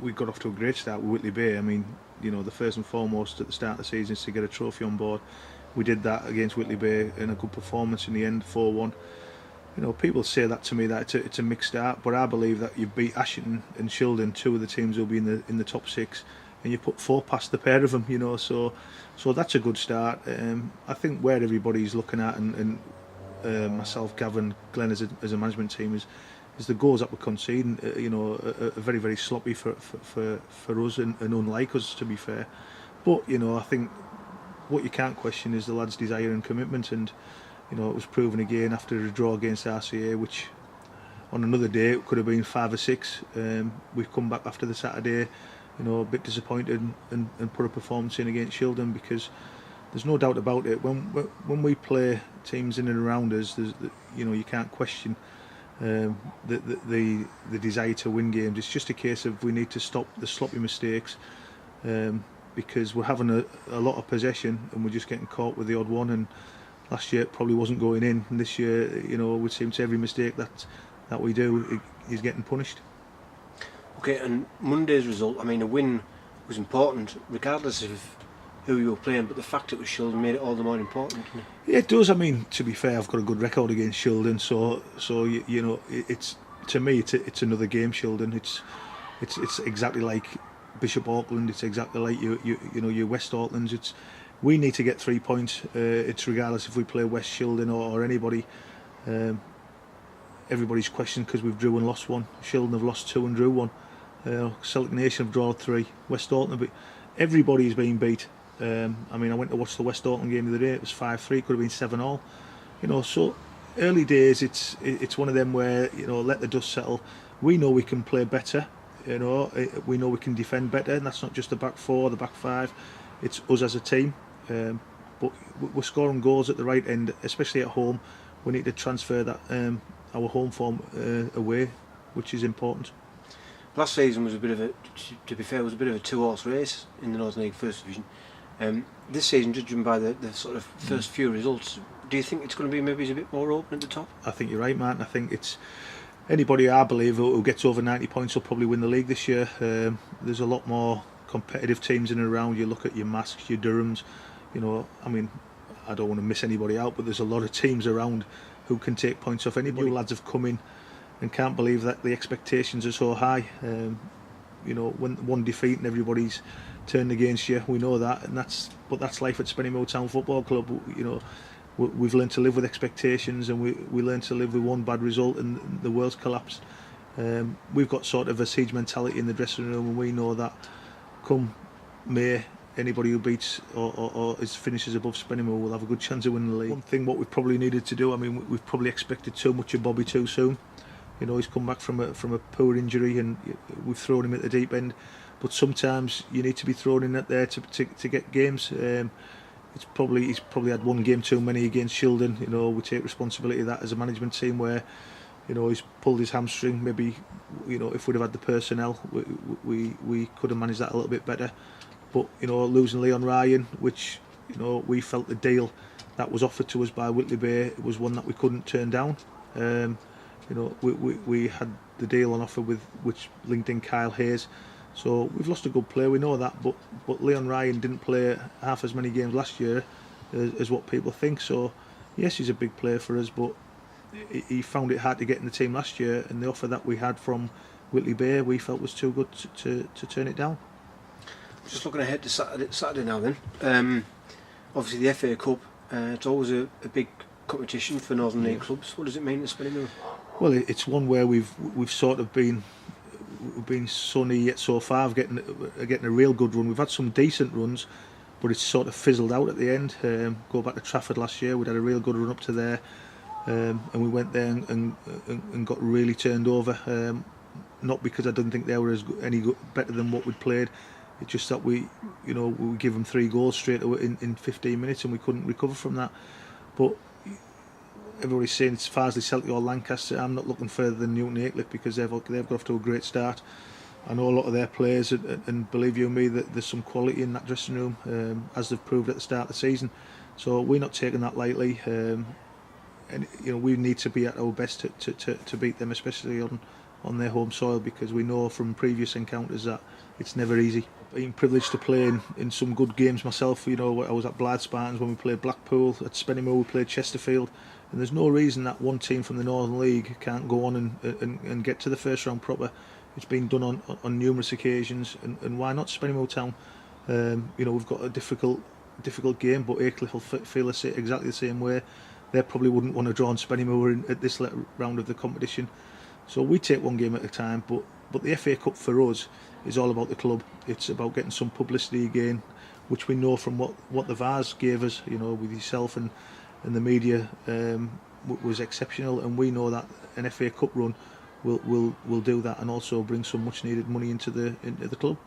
we got off to a great start with Whitley Bay. I mean, the first and foremost at the start of the season is to get a trophy on board. We did that against Whitley Bay in a good performance in the end, 4-1. People say that to me that it's a mixed start, but I believe that you beat Ashington and Shildon, two of the teams who'll be in the top 6, and you put 4 past the pair of them. So that's a good start. I think where everybody's looking at, and myself, Gavin, Glenn as a management team is the goals that we're conceding. Are very, very sloppy for us and unlike us, to be fair. But I think what you can't question is the lads' desire and commitment, and it was proven again after a draw against RCA, which on another day it could have been 5 or 6. We've come back after the Saturday, a bit disappointed and put a performance in against Shildon, because there's no doubt about it. When we play teams in and around us, you can't question the desire to win games. It's just a case of we need to stop the sloppy mistakes, because we're having a lot of possession and we're just getting caught with the odd one. And last year it probably wasn't going in, and this year, it seems every mistake that we do is getting punished. Okay, and Monday's result, I mean, a win was important regardless of who you were playing, but the fact it was Shildon made it all the more important, didn't it? Yeah, it does. I mean, to be fair, I've got a good record against Shildon, so it's, to me, it's another game. Shildon, it's exactly like Bishop Auckland. It's exactly like your West Aucklands. We need to get 3 points. It's regardless if we play West, Shildon or anybody. Everybody's questioned because we've drew and lost 1. Shildon have lost 2 and drew 1. Celtic Nation have drawn 3. West Auckland, but everybody's been beat. I mean, I went to watch the West Auckland game the other day. It was 5-3. Could have been 7-all. So early days. It's one of them where let the dust settle. We know we can play better. We know we can defend better, and that's not just the back 4, the back 5. It's us as a team. But we're scoring goals at the right end, especially at home. We need to transfer that our home form away, which is important. Last season was a bit of a 2-horse race in the Northern League First Division. This season, judging by the sort of first few results, do you think it's going to be maybe a bit more open at the top? I think you're right, Martin. I think it's anybody, I believe, who gets over 90 points will probably win the league this year. There's a lot more competitive teams in and around. You look at your Masks, your Durhams. I mean, I don't want to miss anybody out, but there's a lot of teams around who can take points off anybody. New lads have come in and can't believe that the expectations are so high. When one defeat and everybody's turned against you, we know that, but that's life at Spennymoor Town Football Club. We've learned to live with expectations, and we learned to live with one bad result and the world's collapsed. We've got sort of a siege mentality in the dressing room, and we know that come May, anybody who beats or finishes above Spennymoor will have a good chance of winning the league. One thing what we probably needed to do, I mean, we've probably expected too much of Bobby too soon. He's come back from a poor injury, and we've thrown him at the deep end. But sometimes you need to be thrown in at there to get games. He's probably had 1 game too many against Shildon. We take responsibility of that as a management team, where he's pulled his hamstring. Maybe if we'd have had the personnel, we could have managed that a little bit better. But losing Leon Ryan, which we felt the deal that was offered to us by Whitley Bay was one that we couldn't turn down. We had the deal on offer which linked in Kyle Hayes. So we've lost a good player, we know that, but Leon Ryan didn't play half as many games last year as what people think. So yes, he's a big player for us, but he found it hard to get in the team last year, and the offer that we had from Whitley Bay we felt was too good to turn it down. Just looking ahead to Saturday now then. Obviously the FA Cup, it's always a big competition for Northern League clubs. What does it mean to Spennymoor? Well, it's one where we've sort of been sunny yet so far of getting a real good run. We've had some decent runs, but it's sort of fizzled out at the end. Go back to Trafford last year, we'd had a real good run up to there, and we went there and got really turned over. Not because I didn't think they were any better than what we'd played. It's just that we give them 3 goals straight away in 15 minutes, and we couldn't recover from that. But everybody's saying it's Farsley, Celtic or Lancaster. I'm not looking further than Newton Aycliffe, because they've got off to a great start. I know a lot of their players, and believe you me, that there's some quality in that dressing room, as they've proved at the start of the season. So we're not taking that lightly, and we need to be at our best to beat them, especially on on their home soil, because we know from previous encounters that it's never easy. Being privileged to play in some good games myself, you know, I was at Blythe Spartans when we played Blackpool, at Spennymoor we played Chesterfield, and there's no reason that one team from the Northern League can't go on and get to the first round proper. It's been done on numerous occasions, and why not Spennymoor Town? You know, we've got a difficult game, but Aycliffe will feel exactly the same way. They probably wouldn't want to draw on Spennymoor at this round of the competition. So we take one game at a time, but the FA Cup for us is all about the club. It's about getting some publicity again, which we know from what the Vars gave us, you know, with yourself and the media, was exceptional, and we know that an FA Cup run will do that, and also bring some much needed money into the club.